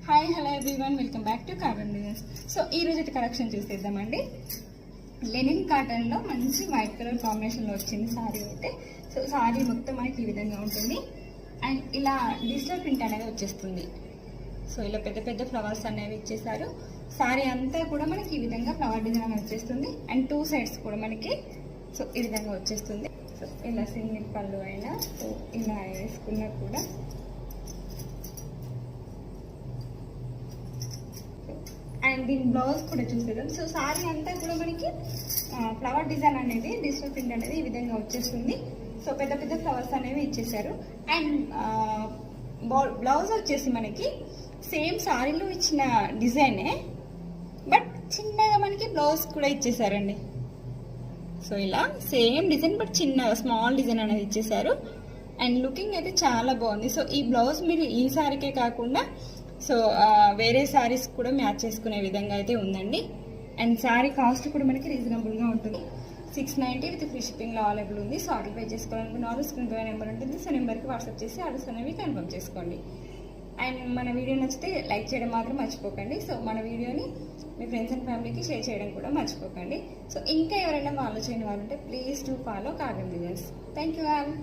Hi hello everyone, welcome back to carton designs. So ఈ రోజు అయితే కలెక్షన్ చూసేద్దామండి. లెనిన్ కాటన్లో మంచి వైట్ కలర్ కాంబినేషన్లో వచ్చింది సారీ అయితే. సో సారీ మొత్తం మనకి ఈ విధంగా ఉంటుంది అండ్ ఇలా డిజిటల్ ప్రింట్ అనేది వచ్చేస్తుంది. సో ఇలా పెద్ద పెద్ద ఫ్లవర్స్ అనేవి ఇచ్చేసారు. సారీ అంతా కూడా మనకి ఈ విధంగా ఫ్లవర్ డిజైన్ అనేది వచ్చేస్తుంది అండ్ టూ సైడ్స్ కూడా మనకి సో ఈ విధంగా వచ్చేస్తుంది. సో ఇలా సింగిల్ పళ్ళు అయినా సో ఇలా వేసుకున్నా కూడా అండ్ దీని బ్లౌజ్ కూడా చూసేద్దాం. సో సారీ అంతా కూడా మనకి ఫ్లవర్ డిజైన్ అనేది డిజిటల్ ప్రింట్ అనేది ఈ విధంగా వచ్చేస్తుంది. సో పెద్ద పెద్ద ఫ్లవర్స్ అనేవి ఇచ్చేసారు అండ్ బ్లౌజ్ వచ్చేసి మనకి సేమ్ సారీలో ఇచ్చిన డిజైనే బట్ చిన్నగా మనకి బ్లౌజ్ కూడా ఇచ్చేసారండి. సో ఇలా సేమ్ డిజైన్ బట్ చిన్న స్మాల్ డిజైన్ అనేది ఇచ్చేసారు అండ్ లుకింగ్ అయితే చాలా బాగుంది. సో ఈ బ్లౌజ్ మీరు ఈ సారీకే కాకుండా సో వేరే శారీస్ కూడా మ్యాచ్ చేసుకునే విధంగా అయితే ఉందండి. అండ్ శారీ కాస్ట్ కూడా మనకి రీజనబుల్గా ఉంటుంది. 690 విత్ ఫ్రీ షిప్పింగ్లో అవైలబుల్ ఉంది. సో ఆర్డర్ పే చేసుకోవాలనుకున్న వాళ్ళు స్క్రీన్ పై నెంబర్ ఉంటుంది. సో నెంబర్కి వాట్సాప్ చేసి ఆర్డర్స్ అనేవి కన్ఫర్మ్ చేసుకోండి. అండ్ మన వీడియో నచ్చితే లైక్ చేయడం మాత్రం మర్చిపోకండి. సో మన వీడియోని మీ ఫ్రెండ్స్ అండ్ ఫ్యామిలీకి షేర్ చేయడం కూడా మర్చిపోకండి. సో ఇంకా ఎవరైనా ఫాలో చేయని వాళ్ళు ఉంటే please do follow carton designs. Thank you all.